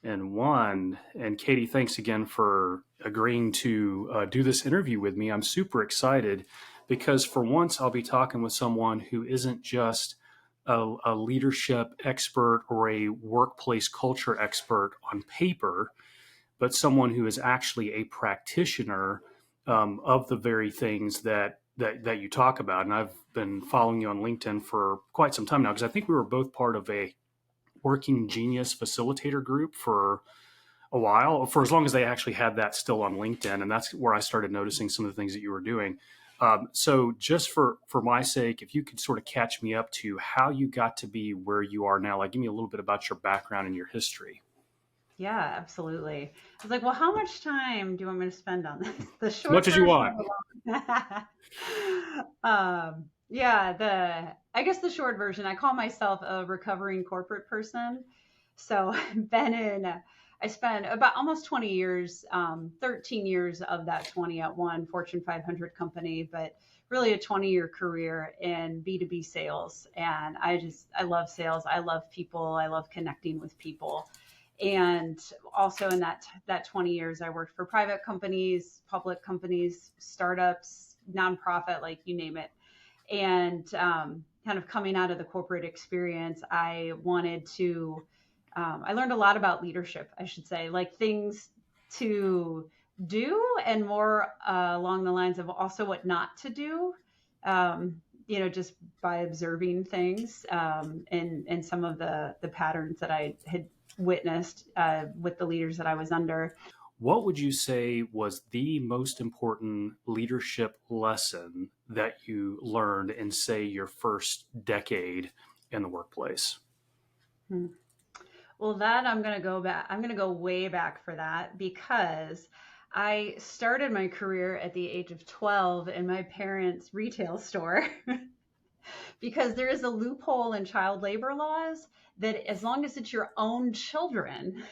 and one. And Katie, thanks again for agreeing to do this interview with me. I'm super excited because for once I'll be talking with someone who isn't just a leadership expert or a workplace culture expert on paper, but someone who is actually a practitioner of the very things that you talk about. And I've been following you on LinkedIn for quite some time now because I think we were both part of a Working Genius facilitator group for a while, for as long as they actually had that still on LinkedIn. And that's where I started noticing some of the things that you were doing. So just for my sake, if you could sort of catch me up to how you got to be where you are now, like give me a little bit about your background and your history. Yeah, absolutely. I was like, well, how much time do you want me to spend on this? The As much short as you version want. or the long? Yeah, I guess the short version, I call myself a recovering corporate person. So I spent about almost 20 years, 13 years of that 20 at one Fortune 500 company, but really a 20-year career in B2B sales. And I love sales. I love people. I love connecting with people. And also in that 20 years, I worked for private companies, public companies, startups, nonprofit, like you name it. And kind of coming out of the corporate experience, I learned a lot about leadership, I should say, like things to do and more along the lines of also what not to do. Just by observing things and some of the patterns that I had witnessed with the leaders that I was under. What would you say was the most important leadership lesson that you learned in, say, your first decade in the workplace? Hmm. Well, that I'm going to go back. I'm going to go way back for that because I started my career at the age of 12 in my parents' retail store. Because there is a loophole in child labor laws that as long as it's your own children,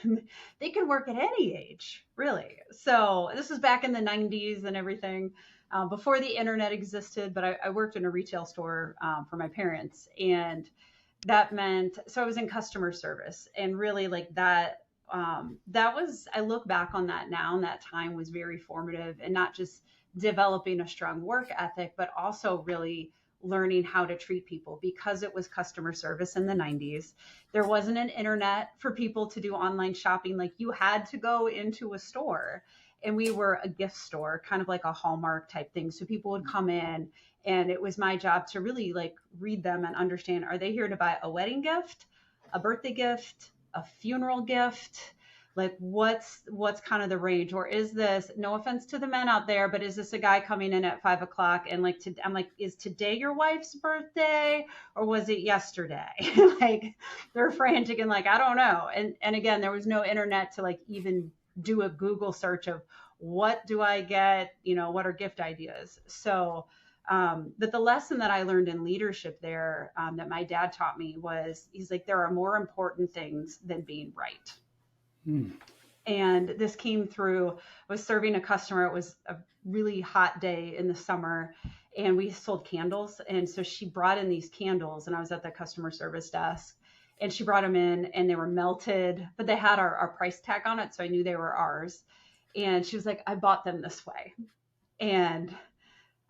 they can work at any age, really. So this was back in the 90s and everything, before the internet existed, but I worked in a retail store for my parents. And that meant, so I was in customer service and really like that. I look back on that now, and that time was very formative and not just developing a strong work ethic, but also really learning how to treat people because it was customer service in the 90s. There wasn't an internet for people to do online shopping. Like you had to go into a store, and we were a gift store, kind of like a Hallmark type thing. So people would come in, and it was my job to really like read them and understand, are they here to buy a wedding gift, a birthday gift, a funeral gift? Like what's kind of the range, or is this, no offense to the men out there, but is this a guy coming in at 5 o'clock and like I'm like, is today your wife's birthday or was it yesterday? Like they're frantic and like I don't know. And again, there was no internet to like even do a Google search of what do I get, what are gift ideas. So but the lesson that I learned in leadership there, that my dad taught me was, he's like, there are more important things than being right. Hmm. And this came through, I was serving a customer. It was a really hot day in the summer, and we sold candles. And so she brought in these candles, and I was at the customer service desk, and she brought them in, and they were melted, but they had our price tag on it. So I knew they were ours. And she was like, I bought them this way. And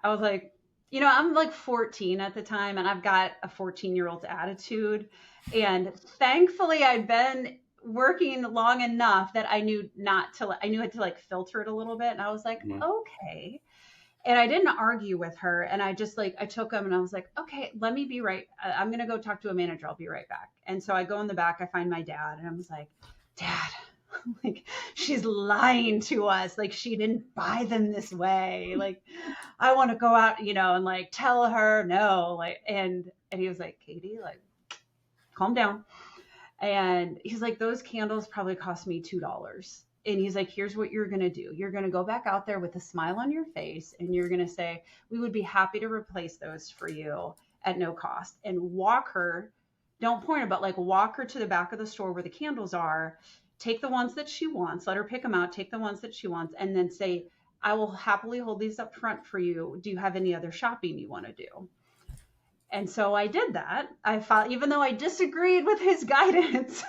I was like, I'm like 14 at the time, and I've got a 14-year-old's attitude. And thankfully, I'd been working long enough that I knew I knew how to like filter it a little bit. And I was like, Mhm. okay. And I didn't argue with her. And I just like, I took them and I was like, okay, let me be right. I'm going to go talk to a manager. I'll be right back. And so I go in the back, I find my dad, and I was like, Dad, like she's lying to us. Like she didn't buy them this way. Like I want to go out, and like tell her no. Like, and he was like, Katie, like, calm down. And he's like, those candles probably cost me $2. And he's like, here's what you're going to do. You're going to go back out there with a smile on your face, and you're going to say, we would be happy to replace those for you at no cost. And walk her, don't point her, but like walk her to the back of the store where the candles are. Take the ones that she wants, let her pick them out, take the ones that she wants, and then say, I will happily hold these up front for you. Do you have any other shopping you want to do? And so I did that. I felt, even though I disagreed with his guidance,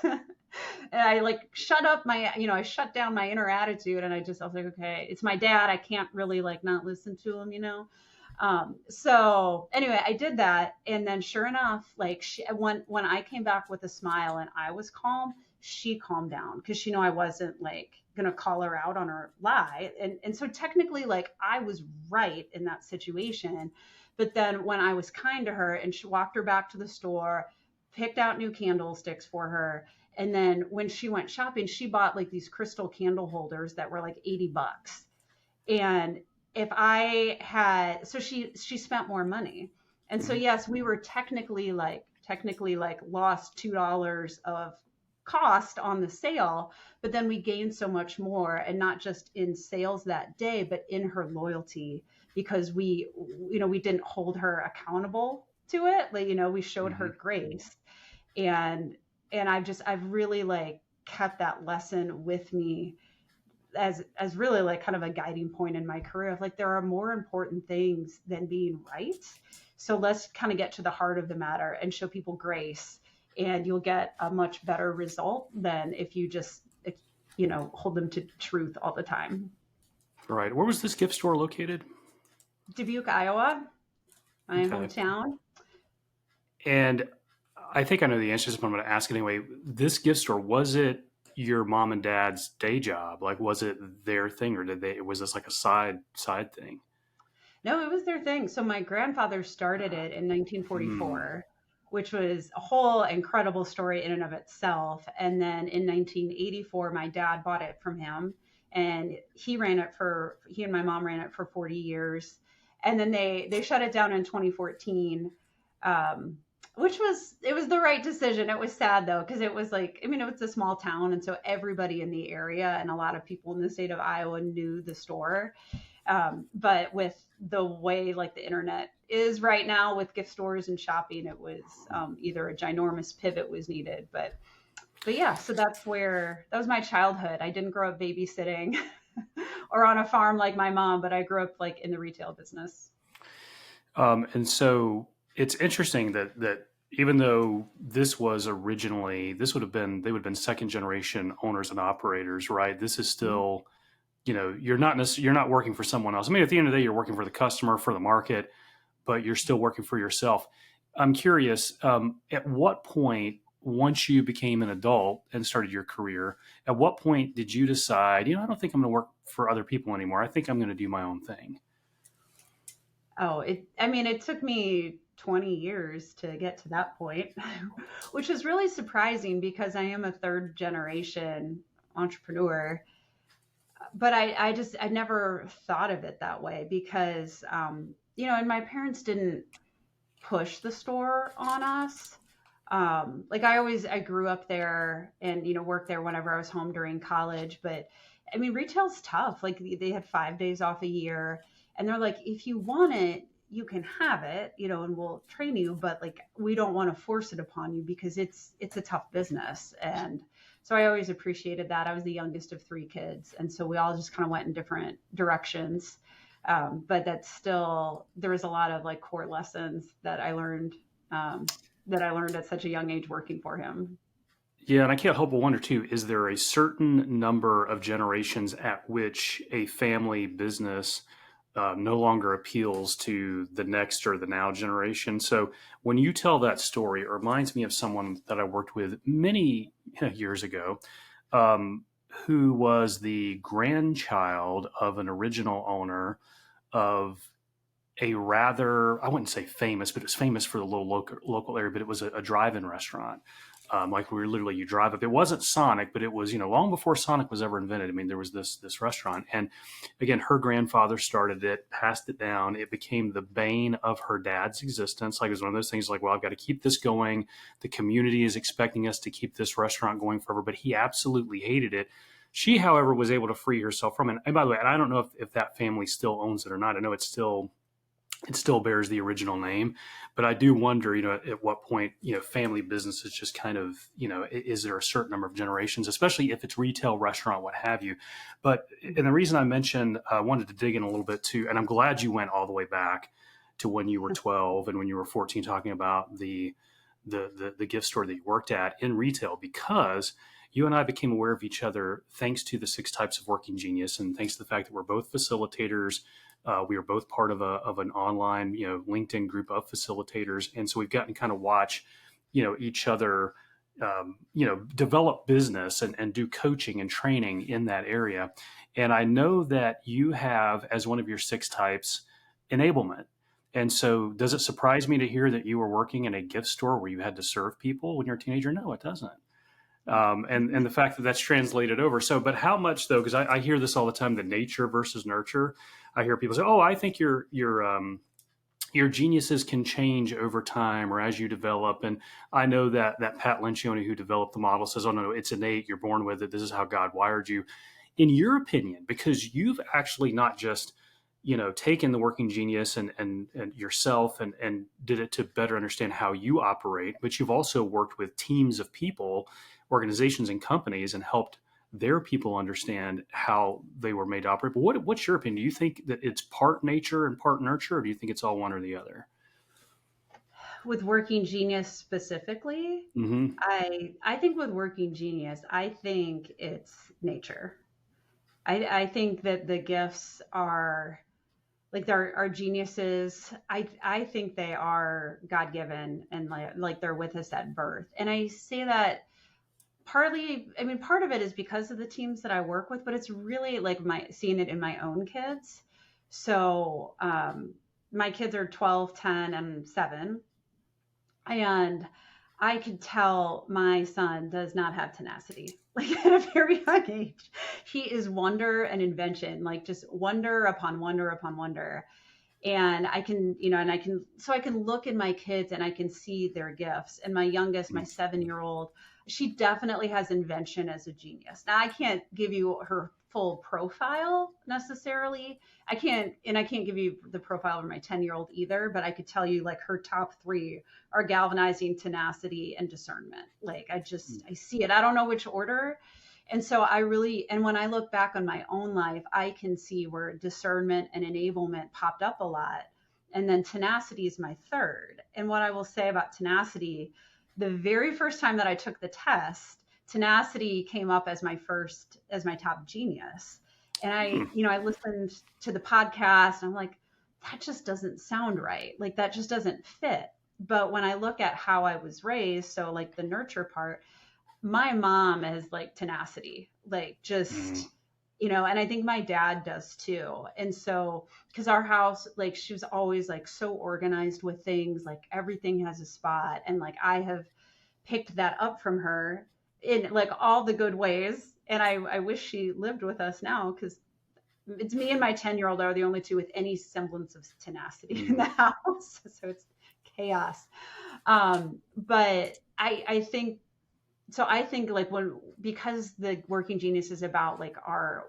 And I like shut up my, I shut down my inner attitude, and I was like, okay, it's my dad. I can't really like not listen to him. So anyway, I did that. And then sure enough, like when I came back with a smile and I was calm, she calmed down because she knew I wasn't like going to call her out on her lie. And so technically like I was right in that situation. But then when I was kind to her and she walked her back to the store, picked out new candlesticks for her, and then when she went shopping, she bought like these crystal candle holders that were like $80. And if I had, so she spent more money. And so Mhm. yes, we were technically like lost $2 of cost on the sale, but then we gained so much more, and not just in sales that day, but in her loyalty, because we didn't hold her accountable to it. Like, we showed her Mhm. grace. And I've really like kept that lesson with me as really like kind of a guiding point in my career of like there are more important things than being right. So let's kind of get to the heart of the matter and show people grace, and you'll get a much better result than if you just hold them to truth all the time. Right. Where was this gift store located? Dubuque, Iowa, my Okay. hometown. And I think I know the answer to this, but I'm going to ask anyway. This gift store, was it your mom and dad's day job? Like, was it their thing, or was this like a side thing? No, it was their thing. So my grandfather started it in Hmm. 1944, which was a whole incredible story in and of itself. And then in 1984, my dad bought it from him, and he and my mom ran it for 40 years. And then they shut it down in 2014. Um, it was the right decision. It was sad though, because it was like, I mean, it was a small town. And so everybody in the area and a lot of people in the state of Iowa knew the store. But with the way like the internet is right now with gift stores and shopping, it was either a ginormous pivot was needed. But yeah, so that was my childhood. I didn't grow up babysitting or on a farm like my mom, but I grew up like in the retail business. And so it's interesting that even though this would have been they would have been second generation owners and operators, right? This is Mhm. still, you're not working for someone else. I mean, at the end of the day, you're working for the customer, for the market, but you're still working for yourself. I'm curious, at what point, once you became an adult and started your career, at what point did you decide, I don't think I'm going to work for other people anymore. I think I'm going to do my own thing. I mean, it took me 20 years to get to that point, which is really surprising because I am a third generation entrepreneur. But I never thought of it that way because, and my parents didn't push the store on us. Like I grew up there and, worked there whenever I was home during college. But I mean, retail's tough. Like they had 5 days off a year, and they're like, if you want it, you can have it, and we'll train you, but like, we don't want to force it upon you because it's a tough business. And so I always appreciated that. I was the youngest of three kids. And so we all just kind of went in different directions. But that's still, there was a lot of like core lessons um, that I learned at such a young age working for him. Yeah, and I can't help but wonder too, is there a certain number of generations at which a family business no longer appeals to the next or the now generation? So when you tell that story, it reminds me of someone that I worked with many years ago, um, who was the grandchild of an original owner of a rather, I wouldn't say famous, but it was famous for the little local area, but it was a drive-in restaurant. Like we were literally, you drive up. It wasn't Sonic, but it was, long before Sonic was ever invented. I mean, there was this restaurant, and again, her grandfather started it, passed it down. It became the bane of her dad's existence. Like it was one of those things, like, well, I've got to keep this going. The community is expecting us to keep this restaurant going forever, but he absolutely hated it. She, however, was able to free herself from it. And by the way, and I don't know if that family still owns it or not. I know it still bears the original name, but I do wonder, at what point, family businesses just kind of, is there a certain number of generations, especially if it's retail, restaurant, what have you. But, and the reason I mentioned, I wanted to dig in a little bit too, and I'm glad you went all the way back to when you were 12 and when you were 14, talking about the gift store that you worked at in retail, because you and I became aware of each other thanks to the 6 types of working genius, and thanks to the fact that we're both facilitators. We are both part of an online, LinkedIn group of facilitators, and so we've gotten to kind of watch, each other, develop business and do coaching and training in that area. And I know that you have, as one of your 6 types, enablement. And so, does it surprise me to hear that you were working in a gift store where you had to serve people when you're a teenager? No, it doesn't. And the fact that that's translated over. So, but how much though? Because I hear this all the time: the nature versus nurture. I hear people say, "Oh, I think your geniuses can change over time or as you develop." And I know that Pat Lencioni, who developed the model, says, "Oh no, it's innate. You're born with it. This is how God wired you." In your opinion, because you've actually not just taken the working genius and yourself and did it to better understand how you operate, but you've also worked with teams of people, organizations and companies, and helped their people understand how they were made to operate. But what's your opinion? Do you think that it's part nature and part nurture, or do you think it's all one or the other? With working genius specifically, Mm-hmm. I think with working genius, I think it's nature. I think that the gifts are like our geniuses. I think they are God given and like they're with us at birth. And I say that partly, I mean, part of it is because of the teams that I work with, but it's really like my seeing it in my own kids. So my kids are 12, 10, and 7. And I could tell my son does not have tenacity. Like at a very young age, he is wonder and invention, like just wonder upon wonder upon wonder. And I can, so I can look in my kids and I can see their gifts. And my youngest, my 7-year-old, she definitely has invention as a genius. Now I can't give you her full profile necessarily. I can't give you the profile of my 10-year-old either, but I could tell you like her top 3 are galvanizing, tenacity, and discernment. Like I see it. I don't know which order. And so and when I look back on my own life, I can see where discernment and enablement popped up a lot. And then tenacity is my third. And what I will say about tenacity, the very first time that I took the test, tenacity came up as my top genius. And I listened to the podcast and I'm like, that just doesn't sound right. Like that just doesn't fit. But when I look at how I was raised, so like the nurture part, my mom has like tenacity, like just, and I think my dad does too. And so, because our house, like she was always like so organized with things, like everything has a spot. And like I have picked that up from her in like all the good ways. And I wish she lived with us now because it's me and my 10-year-old are the only 2 with any semblance of tenacity in the house. So it's chaos. But I think, so I think like because the working genius is about like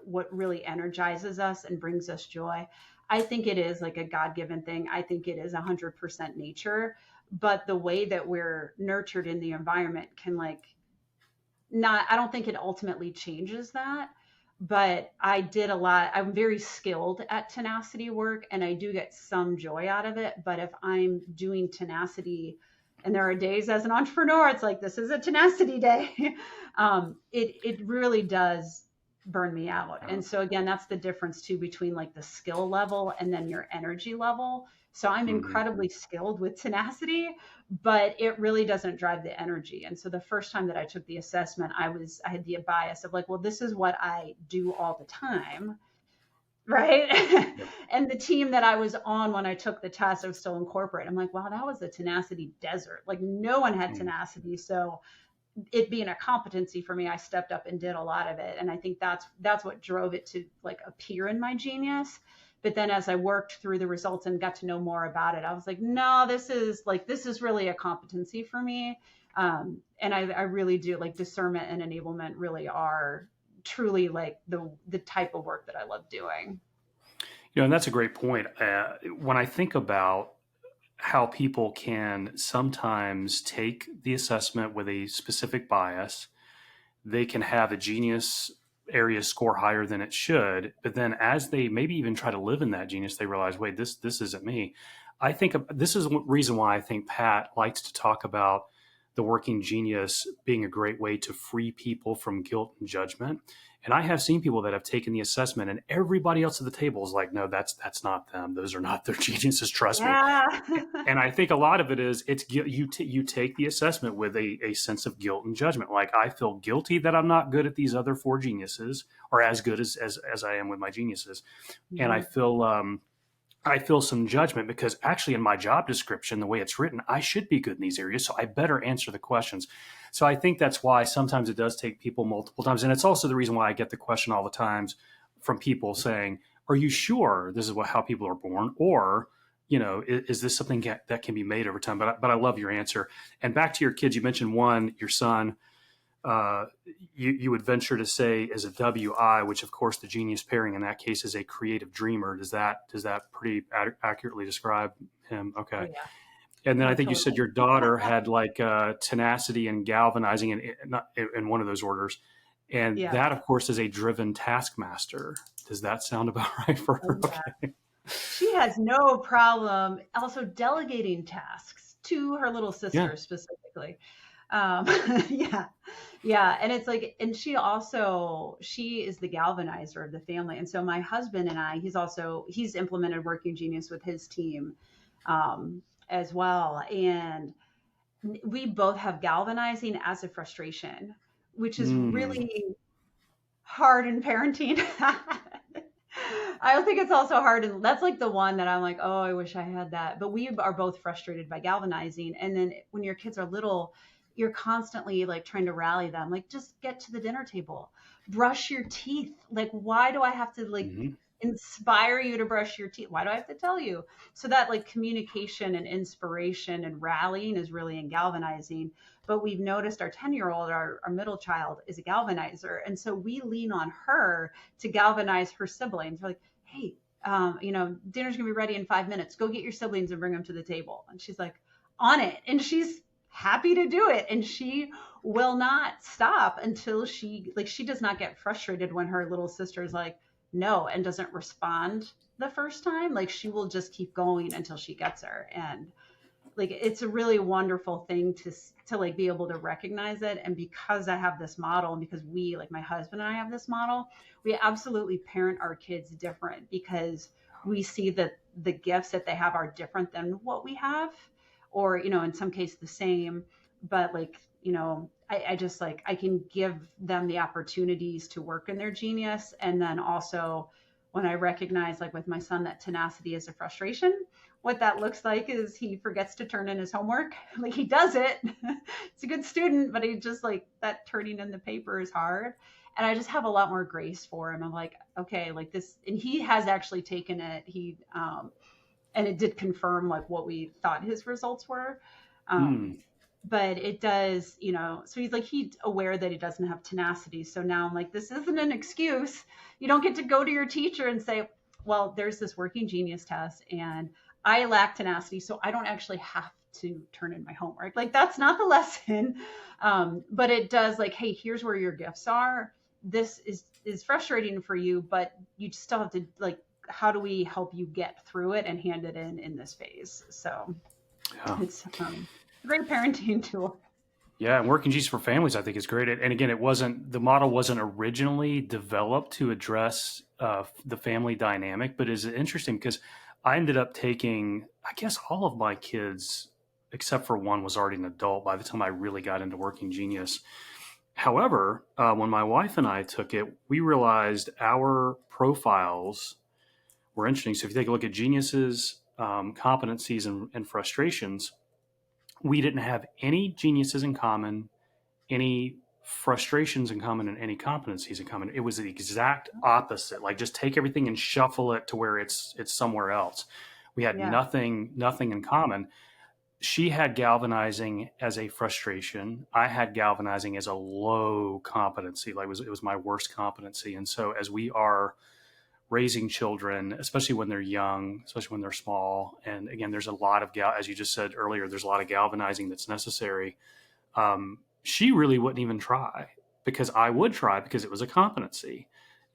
what really energizes us and brings us joy, I think it is like a God-given thing. I think it is 100% nature, but the way that we're nurtured in the environment can like I don't think it ultimately changes that, but I'm very skilled at tenacity work and I do get some joy out of it. But if I'm doing tenacity, and there are days as an entrepreneur, it's like, this is a tenacity day. It really does burn me out. And so again, that's the difference too, between like the skill level and then your energy level. So I'm incredibly skilled with tenacity, but it really doesn't drive the energy. And so the first time that I took the assessment, I had the bias of like, well, this is what I do all the time. Right. Yep. And the team that I was on when I took the test, I was still in corporate. I'm like, wow, that was a tenacity desert. Like no one had tenacity. So it being a competency for me, I stepped up and did a lot of it. And I think that's what drove it to like appear in my genius. But then as I worked through the results and got to know more about it, I was like, no, this is really a competency for me. And I really do like discernment and enablement really are truly like the type of work that I love doing. And that's a great point. When I think about how people can sometimes take the assessment with a specific bias, they can have a genius area score higher than it should, but then as they maybe even try to live in that genius, they realize, wait, this isn't me. I think this is one reason why I think Pat likes to talk about the working genius being a great way to free people from guilt and judgment. And I have seen people that have taken the assessment, and everybody else at the table is like, no, that's not them. Those are not their geniuses. Trust me. Yeah. And I think a lot of it is you take the assessment with a sense of guilt and judgment. Like, I feel guilty that I'm not good at these other four geniuses, or as good as I am with my geniuses, and Mhm. I feel some judgment because actually in my job description, the way it's written, I should be good in these areas. So I better answer the questions. So I think that's why sometimes it does take people multiple times. And it's also the reason why I get the question all the times from people saying, are you sure this is how people are born? Or, is this something that can be made over time? But I love your answer. And back to your kids, you mentioned one, your son, uh, you would venture to say is a WI, which of course the genius pairing in that case is a creative dreamer. Does that pretty accurately describe him? Oh Okay. yeah. And then I Yeah, think you said totally. your daughter had like tenacity and galvanizing in one of those orders. And Yeah. that, of course, is a driven taskmaster. Does that sound about right for Oh her? yeah. Okay. She has no problem also delegating tasks to her little Yeah. sister specifically. Um, yeah, yeah. And it's like, and she is the galvanizer of the family. And so my husband and I, he's implemented Working Genius with his team as well. And we both have galvanizing as a frustration, which is Mm. really hard in parenting. I don't think it's also hard, and that's like the one that I'm like, oh, I wish I had that. But we are both frustrated by galvanizing, and then when your kids are little, you're constantly like trying to rally them, like just get to the dinner table, brush your teeth. Like, why do I have to like Hmm. inspire you to brush your teeth? Why do I have to tell you? So that like communication and inspiration and rallying is really in galvanizing. But we've noticed our 10-year-old, our middle child, is a galvanizer, and so we lean on her to galvanize her siblings. We're like, hey, dinner's gonna be ready in 5 minutes. Go get your siblings and bring them to the table. And she's like, on it. And she's happy to do it. And she will not stop until she does not get frustrated when her little sister is like, no, and doesn't respond the first time. Like, she will just keep going until she gets her. And like, it's a really wonderful thing to like be able to recognize it. And because I have this model, and because we, like my husband and I, have this model, we absolutely parent our kids different because we see that the gifts that they have are different than what we have, or in some case the same. But like, I just like, I can give them the opportunities to work in their genius. And then also, when I recognize, like with my son, that tenacity is a frustration, what that looks like is he forgets to turn in his homework. Like, he does it. He's a good student, but he just, like, that turning in the paper is hard. And I just have a lot more grace for him. I'm like, okay, like this, and he has actually taken it. And it did confirm like what we thought his results were. Mm. Um, but it does, so he's aware that he doesn't have tenacity. So now I'm like, this isn't an excuse. You don't get to go to your teacher and say, well, there's this working genius test and I lack tenacity, so I don't actually have to turn in my homework. Like, that's not the lesson. But it does, like, hey, here's where your gifts are. This is frustrating for you, but you still have to, like, how do we help you get through it and hand it in this phase? So Yeah. it's a great parenting tool. Yeah, and working G's for families, I think, is great. And again, the model wasn't originally developed to address the family dynamic, but is interesting because I ended up taking, I guess, all of my kids, except for one, was already an adult by the time I really got into Working Genius. However, when my wife and I took it, we realized our profiles were interesting. So if you take a look at geniuses, competencies, and frustrations, we didn't have any geniuses in common, any frustrations in common, and any competencies in common. It was the exact opposite. Like, just take everything and shuffle it to where it's somewhere else. We had Yeah. nothing in common. She had galvanizing as a frustration. I had galvanizing as a low competency. Like, it was my worst competency. And so as we are raising children, especially when they're young, especially when they're small, and again, there's a lot of as you just said earlier, there's a lot of galvanizing that's necessary. She really wouldn't even try because I would try because it was a competency.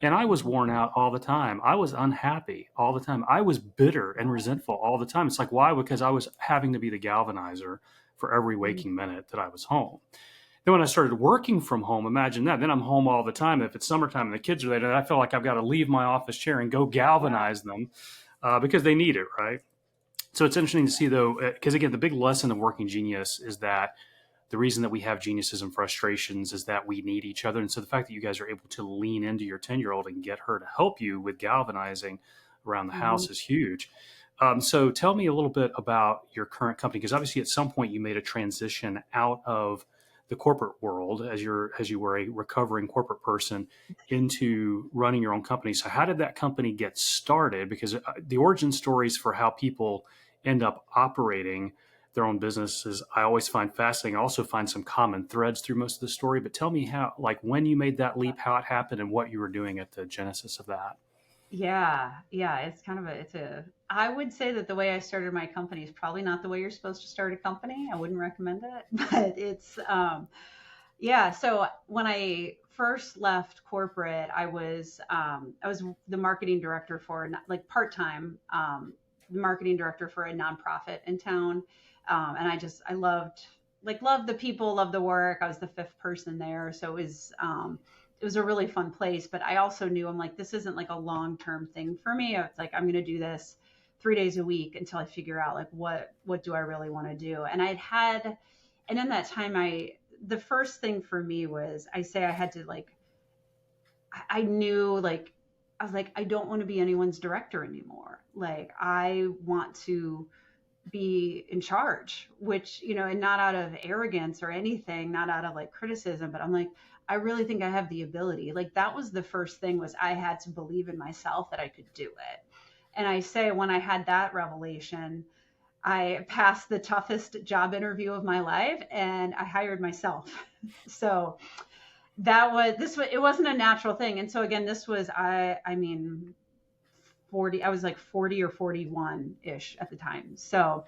And I was worn out all the time. I was unhappy all the time. I was bitter and resentful all the time. It's like, why? Because I was having to be the galvanizer for every waking minute that I was home. Then when I started working from home, imagine that. Then I'm home all the time. If it's summertime and the kids are there, I feel like I've got to leave my office chair and go Yeah. galvanize them because they need it, right? So it's interesting to see, though, because again, the big lesson of Working Genius is that the reason that we have geniuses and frustrations is that we need each other. And so the fact that you guys are able to lean into your 10-year-old and get her to help you with galvanizing around the Mhm. house is huge. So tell me a little bit about your current company, because obviously at some point you made a transition out of the corporate world as you were a recovering corporate person into running your own company. So how did that company get started? Because the origin stories for how people end up operating their own businesses, I always find fascinating. I also find some common threads through most of the story. But tell me how, like when you made that leap, how it happened, and what you were doing at the genesis of that. Yeah, yeah, it's kind of I would say that the way I started my company is probably not the way you're supposed to start a company. I wouldn't recommend it, but yeah. So when I first left corporate, I was the marketing director for like part-time, marketing director for a nonprofit in town. And I loved the people, loved the work. I was the fifth person there. So it was a really fun place, but I also knew I'm like, this isn't like a long-term thing for me. It's like, I'm going to do this 3 days a week until I figure out like, what do I really want to do? And in that time, the first thing for me was I had to like, I knew like, I was like, I don't want to be anyone's director anymore. Like, I want to be in charge, which, and not out of arrogance or anything, not out of like criticism, but I'm like, I really think I have the ability. Like that was the first thing was I had to believe in myself that I could do it. And I say when I had that revelation, I passed the toughest job interview of my life and I hired myself. So it wasn't a natural thing. And so again, this was, I mean, 40, I was like 40 or 41 ish at the time. So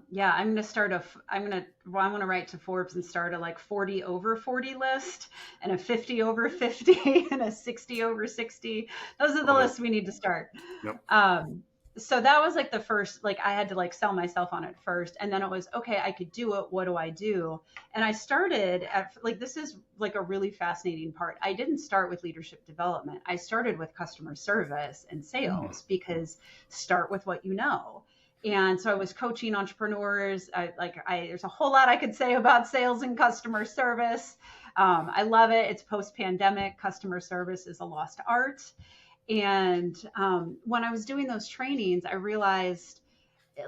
yeah, I want to write to Forbes and start a like 40 over 40 list and a 50 over 50 and a 60 over 60. Those are the Love it. lists we need to start. Yep. Um, so that was like the first, like I had to like sell myself on it first. And then it was, okay, I could do it. What do I do? And I started at like, this is like a really fascinating part. I didn't start with leadership development. I started with customer service and Mm. sales because start with what you know. And so I was coaching entrepreneurs. There's a whole lot I could say about sales and customer service. I love it. It's post pandemic. Customer service is a lost art. And when I was doing those trainings, I realized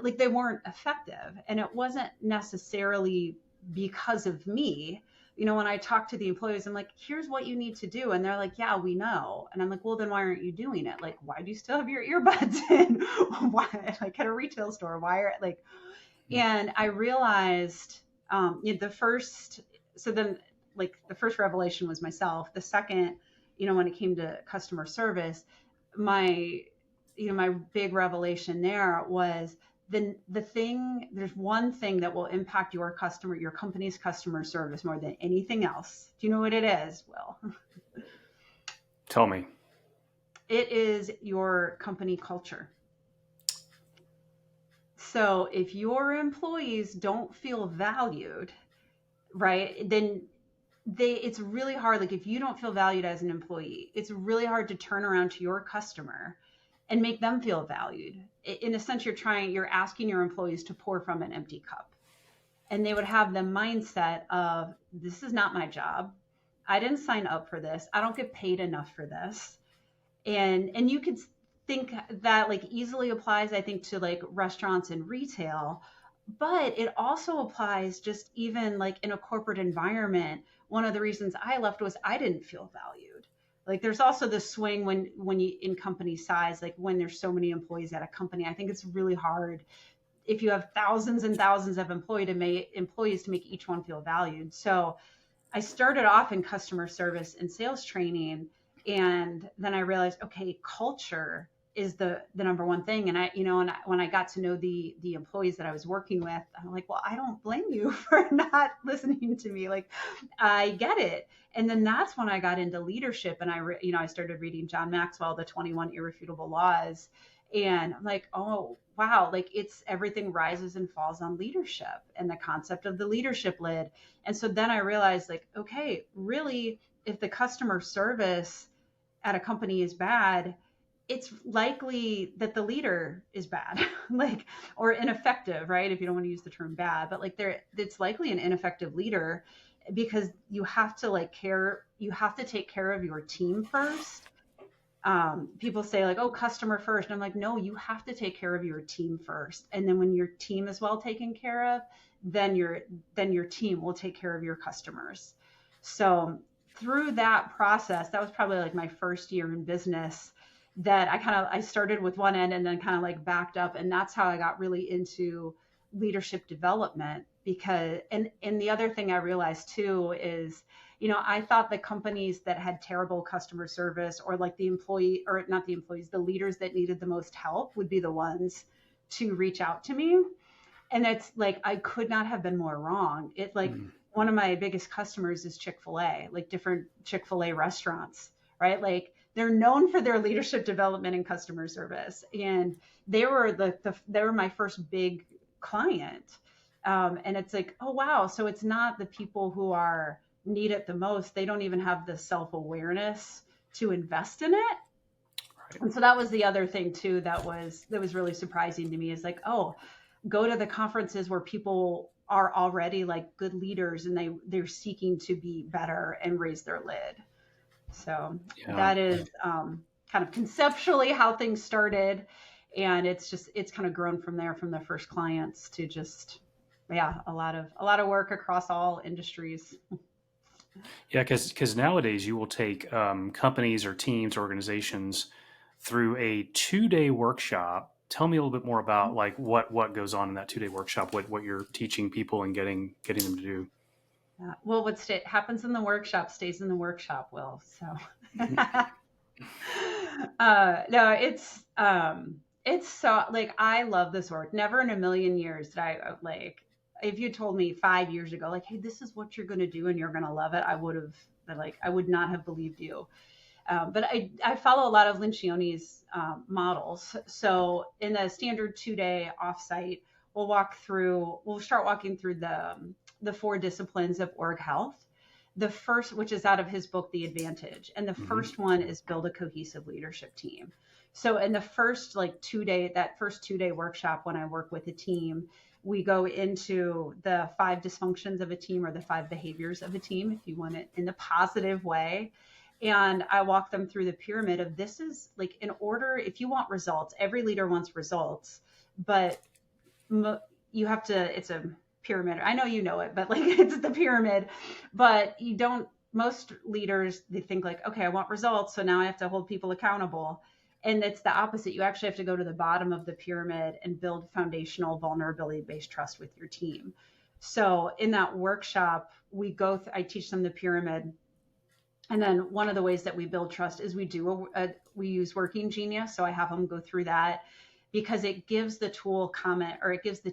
like they weren't effective. And it wasn't necessarily because of me. When I talk to the employees, I'm like, here's what you need to do. And they're like, yeah, we know. And I'm like, well, then why aren't you doing it? Like, why do you still have your earbuds in? Why, like at a retail store? Why are like, and I realized the first, so then like the first revelation was myself. The second, when it came to customer service, my, my big revelation there was there's one thing that will impact your company's customer service more than anything else. Do you know what it is, Will? Tell me. It is your company culture. So if your employees don't feel valued, right, then it's really hard. Like if you don't feel valued as an employee, it's really hard to turn around to your customer and make them feel valued. In a sense, you're asking your employees to pour from an empty cup. And they would have the mindset of, this is not my job. I didn't sign up for this. I don't get paid enough for this. And you could think that like easily applies, I think, to like restaurants and retail, but it also applies just even like in a corporate environment. One of the reasons I left was I didn't feel valued. Like there's also the swing when you in company size, like when there's so many employees at a company, I think it's really hard if you have thousands and thousands of employees to make each one feel valued. So I started off in customer service and sales training. And then I realized, okay, culture the number one thing. And when I got to know the employees that I was working with, I'm like, well, I don't blame you for not listening to me. Like, I get it. And then that's when I got into leadership, and I started reading John Maxwell, the 21 Irrefutable Laws. And I'm like, oh, wow, like it's everything rises and falls on leadership and the concept of the leadership lid. And so then I realized, like, okay, really, if the customer service at a company is bad, it's likely that the leader is bad, like, or ineffective, right? If you don't want to use the term bad, but like it's likely an ineffective leader, because you have to take care of your team first. People say like, oh, customer first. And I'm like, no, you have to take care of your team first. And then when your team is well taken care of, then your team will take care of your customers. So through that process, that was probably like my first year in business, that I started with one end and then kind of like backed up. And that's how I got really into leadership development. Because, and the other thing I realized too is, I thought the companies that had terrible customer service, or like the employee, or not the employees, the leaders that needed the most help would be the ones to reach out to me. And it's like, I could not have been more wrong. It like, one of my biggest customers is Chick-fil-A, like different Chick-fil-A restaurants, right? Like they're known for their leadership development and customer service. And they were they were my first big client. And it's like, oh, wow. So it's not the people who need it the most. They don't even have the self-awareness to invest in it. Right. And so that was the other thing too, that was really surprising to me, is like, oh, go to the conferences where people are already like good leaders and they're seeking to be better and raise their lid. So that is kind of conceptually how things started. And it's kind of grown from there, from the first clients to just, a lot of work across all industries. Yeah, because nowadays you will take companies or teams, organizations through a 2-day workshop. Tell me a little bit more about like what goes on in that 2-day workshop, what you're teaching people and getting them to do. Well, what happens in the workshop stays in the workshop, Will. So no, it's so, like, I love this work. Never in a million years did I, like, if you told me 5 years ago, like, hey, this is what you're going to do and you're going to love it, I would not have believed you. But I follow a lot of Lencioni's models. So in the standard 2-day offsite, we'll start walking through the 4 disciplines of org health. The first, which is out of his book, The Advantage. And the first one is build a cohesive leadership team. So in the first first 2-day workshop, when I work with a team, we go into the 5 dysfunctions of a team, or the 5 behaviors of a team, if you want it in the positive way. And I walk them through the pyramid of, this is like, in order, if you want results, every leader wants results, but you have to, it's a pyramid. I know you know it, but like, it's the pyramid, but most leaders, they think like, okay, I want results, so now I have to hold people accountable. And it's the opposite. You actually have to go to the bottom of the pyramid and build foundational vulnerability-based trust with your team. So in that workshop, I teach them the pyramid. And then one of the ways that we build trust is we use Working Genius. So I have them go through that, because it gives the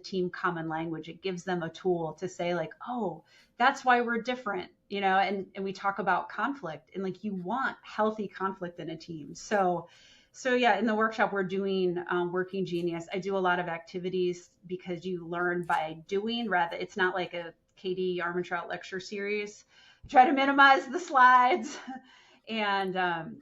team common language. It gives them a tool to say like, oh, that's why we're different, and we talk about conflict, and like, you want healthy conflict in a team. So yeah, in the workshop, we're doing Working Genius. I do a lot of activities, because you learn by doing, it's not like a Katie Armentrout lecture series. I try to minimize the slides. And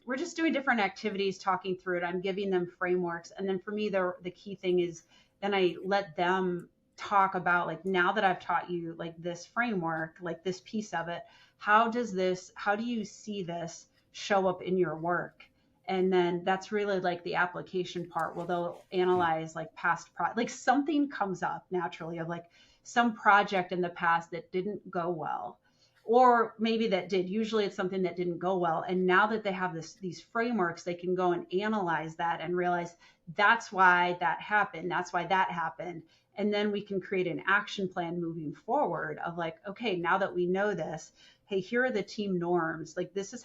we're just doing different activities, talking through it. I'm giving them frameworks. And then for me, the key thing is, then I let them talk about, like, now that I've taught you like this framework, like this piece of it, how do you see this show up in your work? And then that's really like the application part, where they'll analyze like past like something comes up naturally of like some project in the past that didn't go well, or maybe that did. Usually it's something that didn't go well. And now that they have these frameworks, they can go and analyze that and realize that's why that happened. That's why that happened. And then we can create an action plan moving forward of like, okay, now that we know this, hey, here are the team norms. Like, this is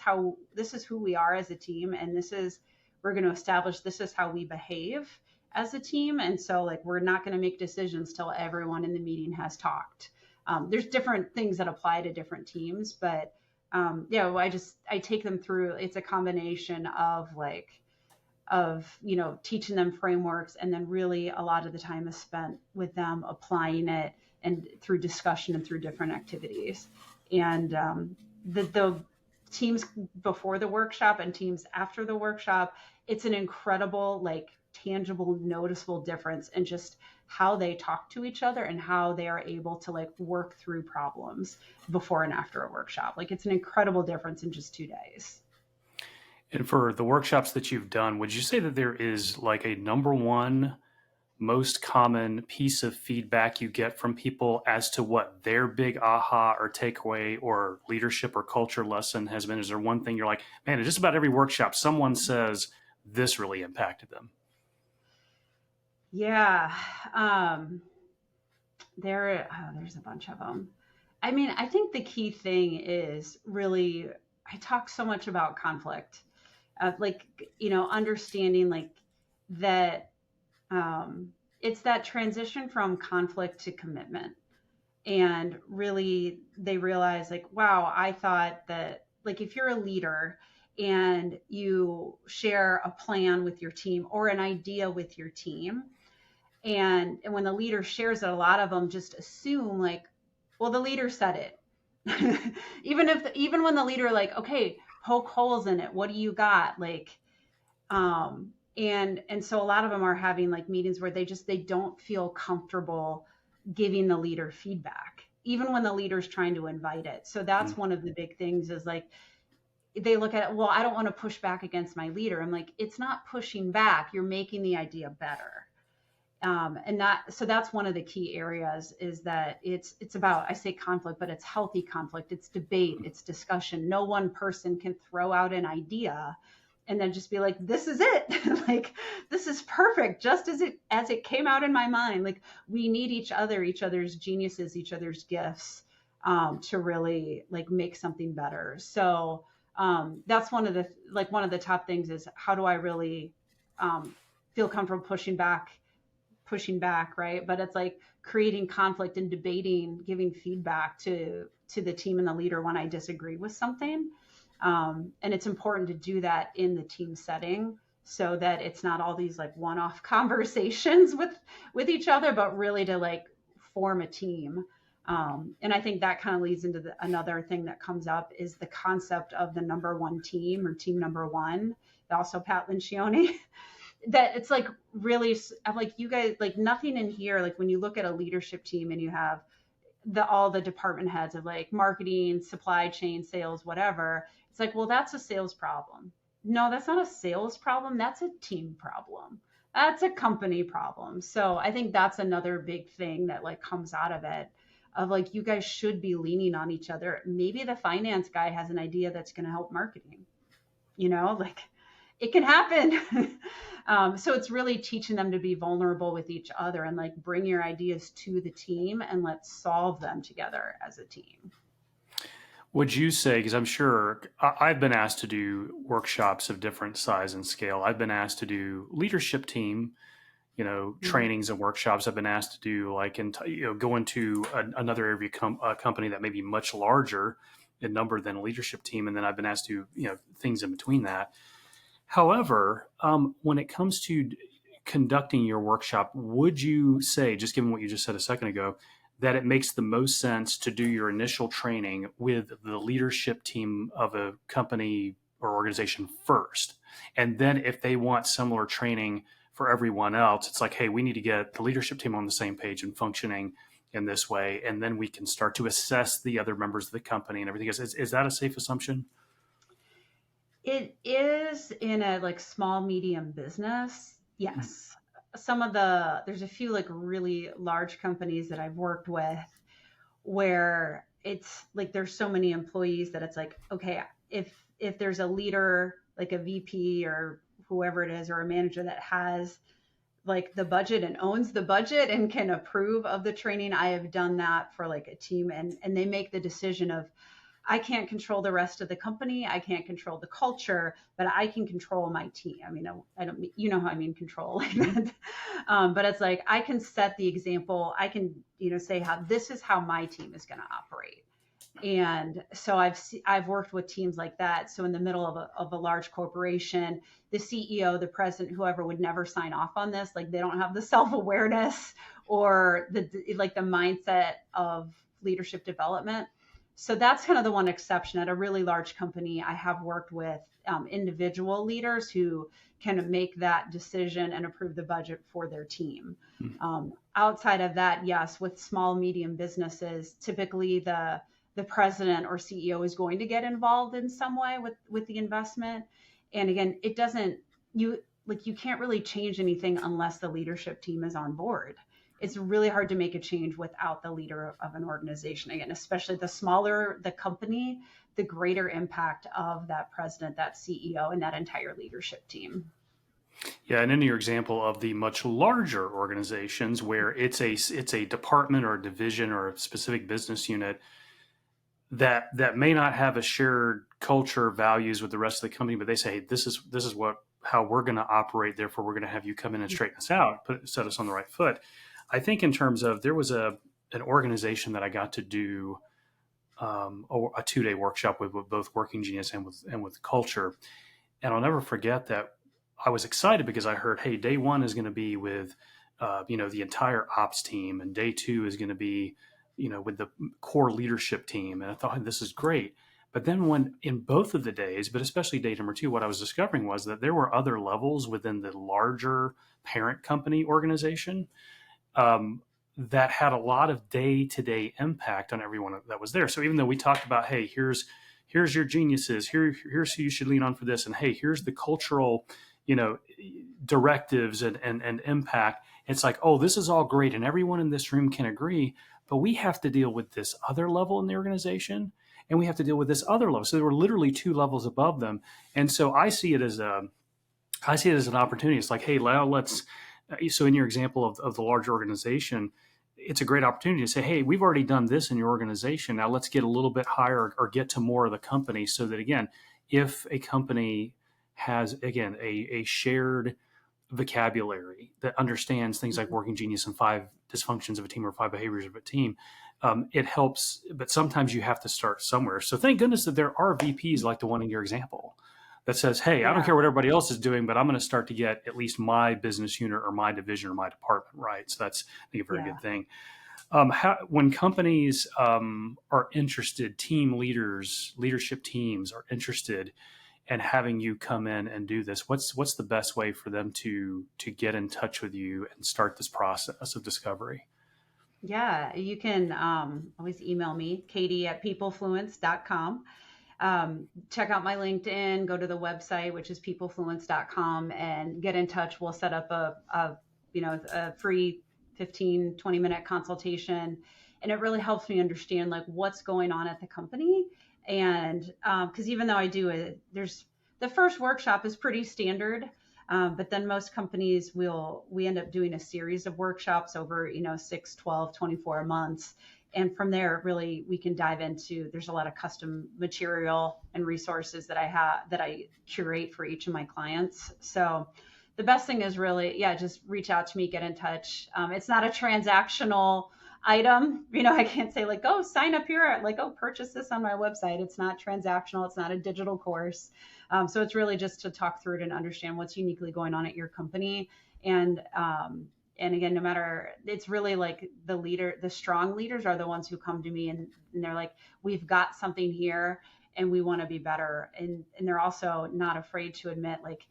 who we are as a team. And this is we're going to establish this is how we behave as a team. And so like, we're not going to make decisions till everyone in the meeting has talked. There's different things that apply to different teams, but I take them through. It's a combination of teaching them frameworks, and then really a lot of the time is spent with them applying it and through discussion and through different activities. And the teams before the workshop and teams after the workshop, it's an incredible, like, tangible, noticeable difference in just how they talk to each other and how they are able to like work through problems before and after a workshop. Like, it's an incredible difference in just 2 days. And for the workshops that you've done, would you say that there is like a number one most common piece of feedback you get from people as to what their big aha or takeaway or leadership or culture lesson has been? Is there one thing you're like, man, at just about every workshop, someone says this really impacted them? Yeah. There's a bunch of them. I mean, I think the key thing is really, I talk so much about conflict, understanding like that. It's that transition from conflict to commitment. And really, they realize like, wow, I thought that, like, if you're a leader and you share a plan with your team or an idea with your team, and when the leader shares it, a lot of them just assume like, well, the leader said it. even when the leader like, okay, poke holes in it. What do you got? Like, and so a lot of them are having like meetings where they don't feel comfortable giving the leader feedback, even when the leader's trying to invite it. So that's one of the big things is like, they look at it, well, I don't want to push back against my leader. I'm like, it's not pushing back. You're making the idea better. So that's one of the key areas is that it's about, I say conflict, but it's healthy conflict. It's debate, it's discussion. No one person can throw out an idea and then just be like, this is it. Like, this is perfect. Just as it came out in my mind. Like, we need each other's geniuses, each other's gifts, to really like make something better. So, that's one of the top things is how do I really, feel comfortable pushing back, right? But it's like creating conflict and debating, giving feedback to the team and the leader when I disagree with something. And it's important to do that in the team setting so that it's not all these like one-off conversations with each other, but really to like form a team. And I think that kind of leads into another thing that comes up is the concept of the number one team or team number one, also Pat Lencioni. That it's like really, I'm like, you guys, like nothing in here, like when you look at a leadership team and you have all the department heads of like marketing, supply chain, sales, whatever, it's like, well, that's a sales problem. No, that's not a sales problem. That's a team problem. That's a company problem. So I think that's another big thing that like comes out of it, of like, you guys should be leaning on each other. Maybe the finance guy has an idea that's going to help marketing, like it can happen. So it's really teaching them to be vulnerable with each other and like bring your ideas to the team and let's solve them together as a team. Would you say, because I'm sure I've been asked to do workshops of different size and scale. I've been asked to do leadership team, trainings and workshops. I've been asked to do like, go into another area company that may be much larger in number than a leadership team. And then I've been asked to, things in between that. However, when it comes to conducting your workshop, would you say, just given what you just said a second ago, that it makes the most sense to do your initial training with the leadership team of a company or organization first? And then if they want similar training for everyone else, it's like, hey, we need to get the leadership team on the same page and functioning in this way. And then we can start to assess the other members of the company and everything else. Is that a safe assumption? It is in a like small, medium business. Yes. There's a few like really large companies that I've worked with where it's like, there's so many employees that it's like, okay, if there's a leader, like a VP or whoever it is, or a manager that has like the budget and owns the budget and can approve of the training. I have done that for like a team and they make the decision of I can't control the rest of the company. I can't control the culture, but I can control my team. I mean, I don't, you know how I mean control like that. But it's like, I can set the example. I can, say how this is how my team is going to operate. And so I've worked with teams like that. So in the middle of a large corporation, the CEO, the president, whoever would never sign off on this, like they don't have the self-awareness or the mindset of leadership development. So that's kind of the one exception. At a really large company, I have worked with individual leaders who can make that decision and approve the budget for their team. Outside of that, yes, with small, medium businesses, typically the president or CEO is going to get involved in some way with the investment. And again, it doesn't, you can't really change anything unless the leadership team is on board. It's really hard to make a change without the leader of an organization. Again, especially the smaller the company, the greater impact of that president, that CEO, and that entire leadership team. Yeah, and in your example of the much larger organizations where it's a department or a division or a specific business unit that may not have a shared culture, values with the rest of the company, but they say, hey, this is how we're going to operate. Therefore, we're going to have you come in and straighten us out, set us on the right foot. I think in terms of, there was an organization that I got to do a 2-day workshop with both Working Genius and with culture, and I'll never forget that. I was excited because I heard, hey, day one is going to be with the entire ops team, and day two is going to be with the core leadership team. And I thought, hey, this is great. But then when in both of the days, but especially day number two, what I was discovering was that there were other levels within the larger parent company organization that had a lot of day-to-day impact on everyone that was there. So even though we talked about, hey, here's your geniuses, here's who you should lean on for this, and hey, here's the cultural, directives and impact. It's like, oh, this is all great, and everyone in this room can agree, but we have to deal with this other level in the organization, and we have to deal with this other level. So there were literally 2 levels above them. And so I see it as an opportunity. It's like, hey, let's, so in your example of the larger organization, it's a great opportunity to say, hey, we've already done this in your organization. Now let's get a little bit higher or get to more of the company, so that, again, if a company has, again, a shared vocabulary that understands things like Working Genius and 5 dysfunctions of a team or 5 behaviors of a team, it helps. But sometimes you have to start somewhere. So thank goodness that there are VPs like the one in your example that says, hey, I don't care what everybody else is doing, but I'm going to start to get at least my business unit or my division or my department right. So that's, I think, a very good thing. When companies are interested, team leaders, leadership teams are interested in having you come in and do this, what's the best way for them to get in touch with you and start this process of discovery? Yeah, you can always email me, Katie@peoplefluence.com. Check out my LinkedIn, go to the website, which is peoplefluence.com, and get in touch. We'll set up a free 15, 20-minute consultation. And it really helps me understand like what's going on at the company. And because even though I do it, the first workshop is pretty standard. But then most companies we end up doing a series of workshops over, 6, 12, 24 months. And from there, really, we can dive into, there's a lot of custom material and resources that I curate for each of my clients. So the best thing is really, just reach out to me, get in touch. It's not a transactional item. I can't say like, oh, sign up here, like, oh, purchase this on my website. It's not transactional. It's not a digital course. So it's really just to talk through it and understand what's uniquely going on at your company. And again, no matter, it's really like the strong leaders are the ones who come to me and they're like, we've got something here and we want to be better. And they're also not afraid to admit, like,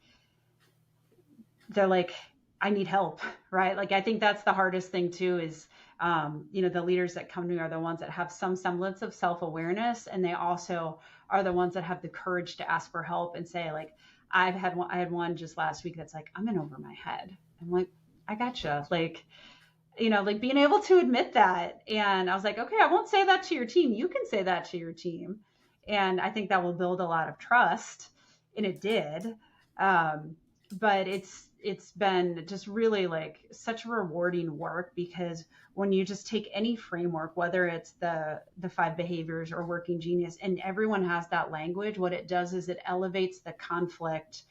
they're like, I need help, right? Like, I think that's the hardest thing too, is, the leaders that come to me are the ones that have some semblance of self-awareness. And they also are the ones that have the courage to ask for help and say, like, I had one just last week that's like, I'm in over my head. I'm like, I gotcha. Like, like being able to admit that. And I was like, okay, I won't say that to your team. You can say that to your team. And I think that will build a lot of trust. And it did. but it's been just really like such rewarding work, because when you just take any framework, whether it's the five behaviors or working genius, and everyone has that language, what it does is it elevates the conflict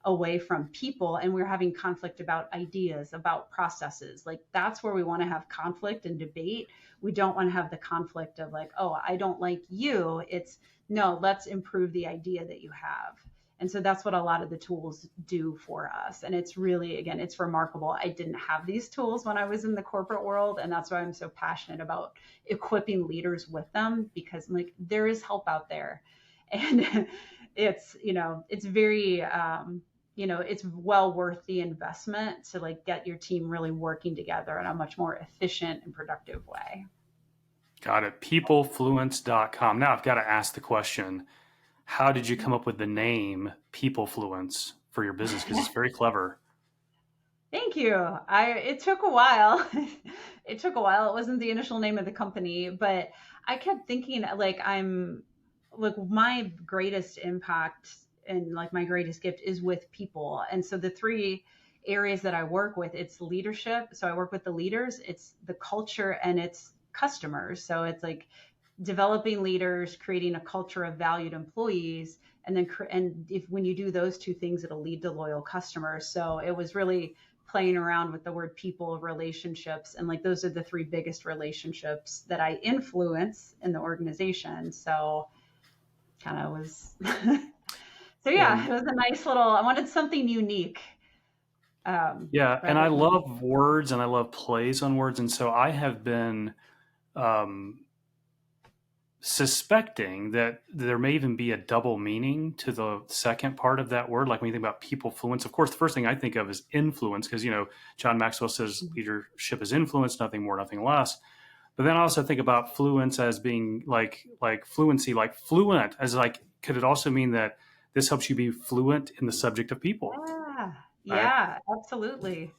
away from people, and we're having conflict about ideas, about processes. Like that's where we want to have conflict and debate. We don't want to have the conflict of like, oh, I don't like you. It's no, let's improve the idea that you have. And so that's what a lot of the tools do for us. And it's really, again, it's remarkable. I didn't have these tools when I was in the corporate world. And that's why I'm so passionate about equipping leaders with them, because like there is help out there. And it's, it's very, it's well worth the investment to like get your team really working together in a much more efficient and productive way. Got it. Peoplefluence.com. Now I've got to ask the question, how did you come up with the name Peoplefluence for your business? Because it's very clever. Thank you. It took a while. It took a while. It wasn't the initial name of the company, but I kept thinking like my greatest impact and like my greatest gift is with people. And so the three areas that I work with, it's leadership. So I work with the leaders, it's the culture, and it's customers. So it's like developing leaders, creating a culture of valued employees, and then if when you do those two things, it'll lead to loyal customers. So it was really playing around with the word people, relationships, and like those are the three biggest relationships that I influence in the organization. So kind of was so yeah, it was a nice little, I wanted something unique. Yeah, and I love words and I love plays on words. And so I have been suspecting that there may even be a double meaning to the second part of that word. Like when you think about Peoplefluence, of course, the first thing I think of is influence, because, John Maxwell says leadership is influence, nothing more, nothing less. But then I also think about fluence as being like fluency, like fluent, as like, could it also mean that this helps you be fluent in the subject of people? Yeah, Right. yeah, absolutely.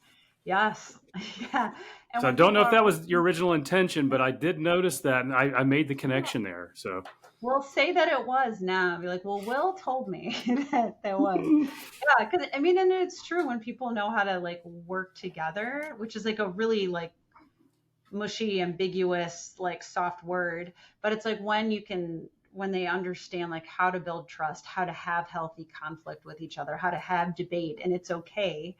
Yes. Yeah. And So I when don't know people if are that was your original intention, but I did notice that, and I made the like, connection there. So we'll say that it was now. Be like, well, Will told me that there was. Yeah, because I mean, and it's true when people know how to like work together, which is like a really like mushy, ambiguous, like soft word. But it's like when they understand like how to build trust, how to have healthy conflict with each other, how to have debate, and it's okay.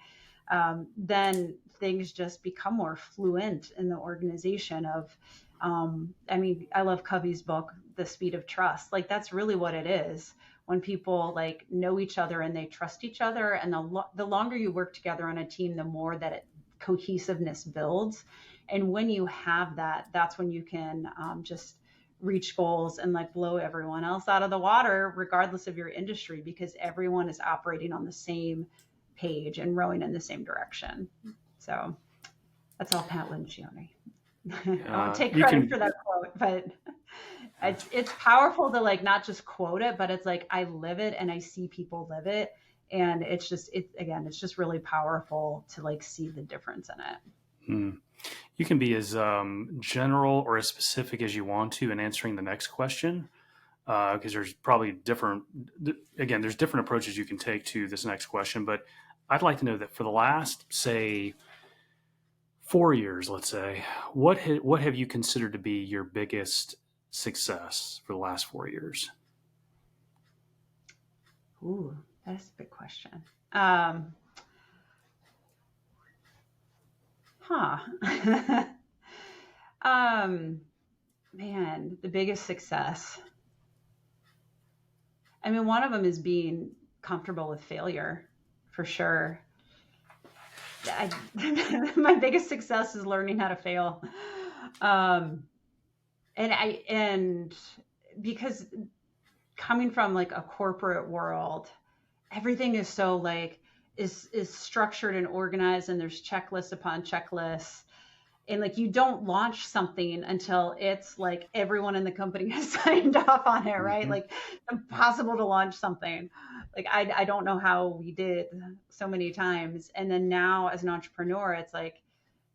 Then things just become more fluent in the organization of I mean, I love Covey's book, The Speed of Trust. Like that's really what it is. When people like know each other and they trust each other, and the longer you work together on a team, the more that cohesiveness builds. And when you have that, that's when you can just reach goals and like blow everyone else out of the water, regardless of your industry, because everyone is operating on the same page and rowing in the same direction. So that's all Pat Lencioni. I won't take you credit for can, that quote, but it's powerful to like not just quote it, but it's like I live it and I see people live it, and it's just really powerful to like see the difference in it. you can be as general or as specific as you want to in answering the next question, because there's probably there's different approaches you can take to this next question. But I'd like to know that for the last, say, 4 years, let's say, what have you considered to be your biggest success for the last 4 years? Ooh, that's a big question. Huh. um, Man, the biggest success. I mean, one of them is being comfortable with failure, for sure. I, my biggest success is learning how to fail. Um, and because coming from like a corporate world, everything is so like is structured and organized, and there's checklists upon checklists, and like you don't launch something until it's like everyone in the company has signed off on it, right? Mm-hmm. Like it's impossible to launch something. Like I don't know how we did so many times. And then now as an entrepreneur, it's like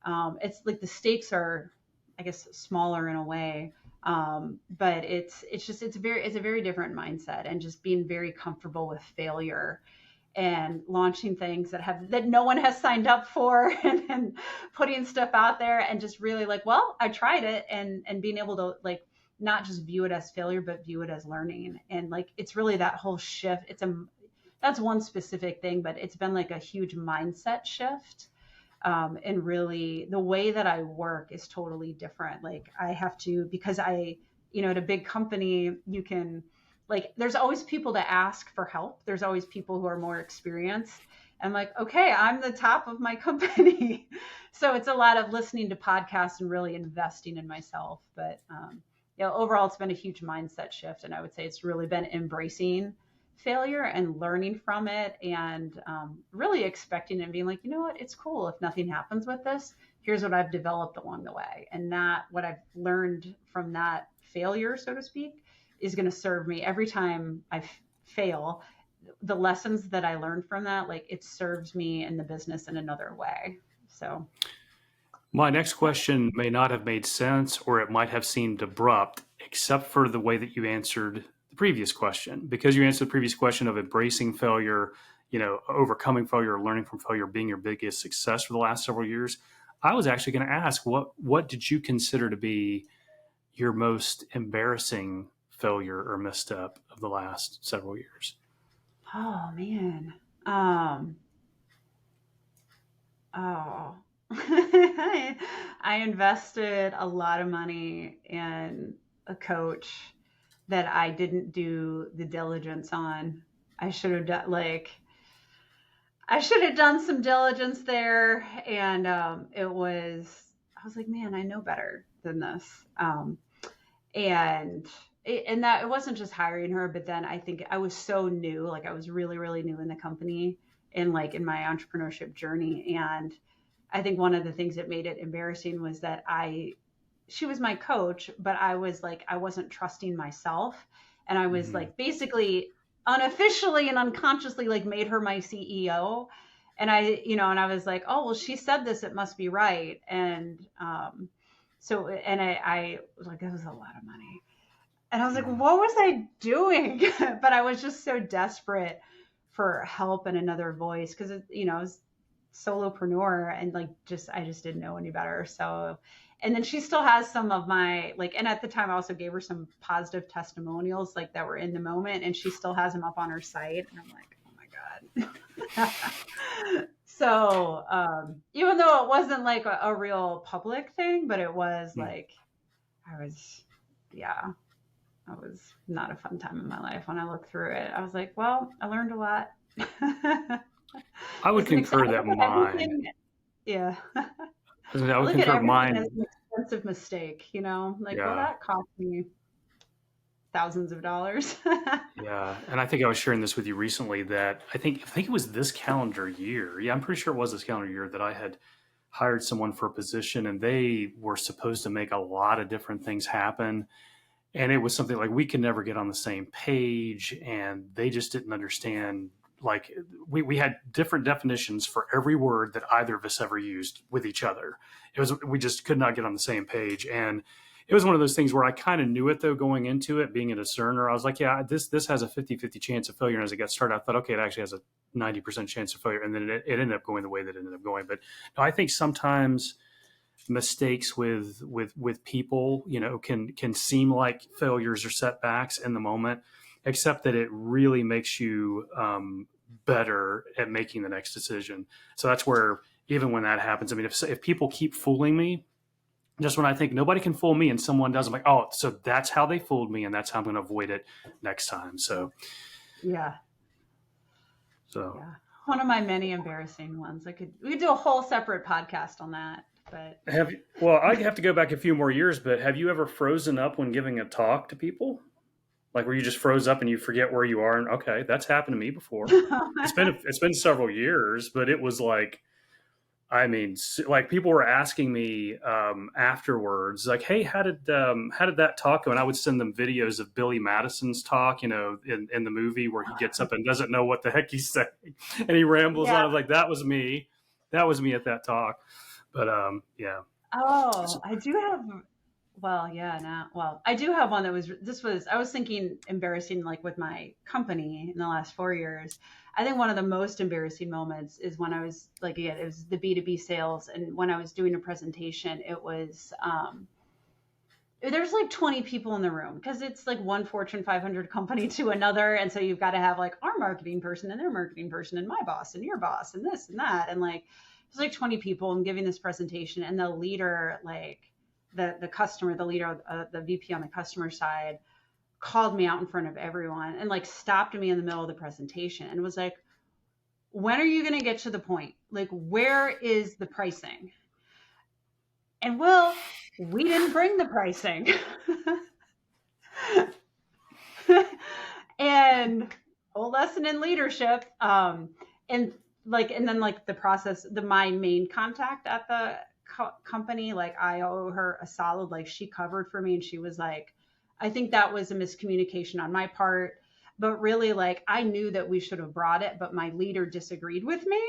the stakes are, I guess, smaller in a way. But it's a very different mindset, and just being very comfortable with failure. and launching things that no one has signed up for, and putting stuff out there, and just really like, well, I tried it, and being able to like not just view it as failure, but view it as learning. And like, it's really that whole shift. That's one specific thing, but it's been like a huge mindset shift. And really the way that I work is totally different. Like I have to, because at a big company, you can, like, there's always people to ask for help. There's always people who are more experienced. I'm like, okay, I'm the top of my company. So it's a lot of listening to podcasts and really investing in myself. But, overall, it's been a huge mindset shift. And I would say it's really been embracing failure and learning from it, and really expecting and being like, you know what, it's cool if nothing happens with this. Here's what I've developed along the way. And that what I've learned from that failure, so to speak, is going to serve me every time I fail. The lessons that I learned from that, like, it serves me in the business in another way. So My next question may not have made sense, or it might have seemed abrupt, except for the way that you answered the previous question. Because you answered the previous question of embracing failure, overcoming failure, learning from failure, being your biggest success for the last several years. I was actually going to ask, what did you consider to be your most embarrassing failure or misstep of the last several years? Oh man. Oh, I invested a lot of money in a coach that I didn't do the diligence on. I should have done I should have done some diligence there, and I was like, man, I know better than this. And that it wasn't just hiring her, but then I think I was so new, like I was really, really new in the company and like in my entrepreneurship journey. And I think one of the things that made it embarrassing was that she was my coach, but I was like, I wasn't trusting myself. And I was like, basically unofficially and unconsciously like made her my CEO. And I was like, oh, well, she said this, it must be right. And, I was like, that was a lot of money. And I was like, what was I doing? But I was just so desperate for help and another voice, because, I was solopreneur, and like, I just didn't know any better. So, and then she still has some of my, like, and at the time I also gave her some positive testimonials, like, that were in the moment, and she still has them up on her site. And I'm like, oh my God. So, even though it wasn't like a real public thing, but it was like, it was not a fun time in my life. When I look through it, I was like, well, I learned a lot. I would concur that mine. Yeah. I would concur mine. As an expensive mistake, like, Yeah. well, that cost me thousands of dollars. Yeah. And I think I was sharing this with you recently that I think it was this calendar year. Yeah, I'm pretty sure it was this calendar year that I had hired someone for a position, and they were supposed to make a lot of different things happen. And it was something like we could never get on the same page, and they just didn't understand. Like we had different definitions for every word that either of us ever used with each other. We just could not get on the same page. And it was one of those things where I kind of knew it though, going into it, being a discerner. I was like, yeah, this has a 50-50 chance of failure. And as it got started, I thought, okay, it actually has a 90% chance of failure. And then it ended up going the way that it ended up going. But no, I think sometimes mistakes with people, can seem like failures or setbacks in the moment, except that it really makes you better at making the next decision. So that's where, even when that happens, I mean, if people keep fooling me, just when I think nobody can fool me and someone does, I'm like, oh, so that's how they fooled me, and that's how I'm going to avoid it next time. So yeah. One of my many embarrassing ones. We could do a whole separate podcast on that. But I have to go back a few more years, but have you ever frozen up when giving a talk to people? Like where you just froze up and you forget where you are? And okay, that's happened to me before. It's been several years, but it was like, I mean, like people were asking me afterwards, like, "Hey, how did that talk go?" And I would send them videos of Billy Madison's talk, in the movie where he gets up and doesn't know what the heck he's saying, and he rambles on. I was like, "That was me. That was me at that talk." But yeah. Oh, I do have Well, yeah, no. Well, I do have one that was, I was thinking embarrassing, like with my company in the last 4 years. I think one of the most embarrassing moments is when I was like, again, it was the B2B sales. And when I was doing a presentation, it was, there's like 20 people in the room because it's like one Fortune 500 company to another. And so you've got to have like our marketing person and their marketing person and my boss and your boss and this and that. And like, there's like 20 people. I'm giving this presentation and the leader, like the customer, the leader, the VP on the customer side called me out in front of everyone and like stopped me in the middle of the presentation and was like, when are you going to get to the point? Like, where is the pricing? And well, we didn't bring the pricing. And whole lesson in leadership. And and then like the process, my main contact at the company, like I owe her a solid, like she covered for me and she was like, I think that was a miscommunication on my part. But really, like, I knew that we should have brought it, but my leader disagreed with me.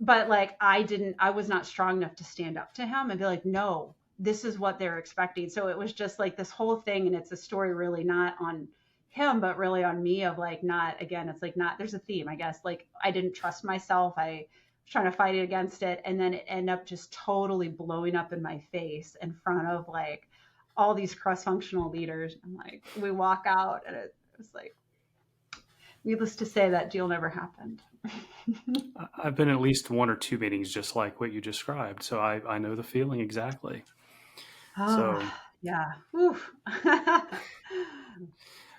But like, I was not strong enough to stand up to him and be like, no, this is what they're expecting. So it was just like this whole thing. And it's a story really not on him, but really on me of like, not, again, it's like not, there's a theme, I guess. Like, I didn't trust myself. I was trying to fight it against it. And then it ended up just totally blowing up in my face in front of like all these cross functional leaders. And like, we walk out and it was like, needless to say, that deal never happened. I've been at least one or two meetings just like what you described, so I know the feeling exactly. Oh, So, yeah.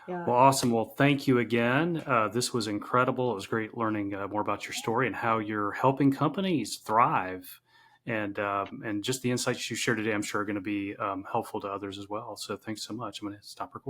Yeah. well, awesome. Well, thank you again. This was incredible. It was great learning more about your story and how you're helping companies thrive, and just the insights you shared today. I'm sure are going to be helpful to others as well. So, thanks so much. I'm going to stop recording.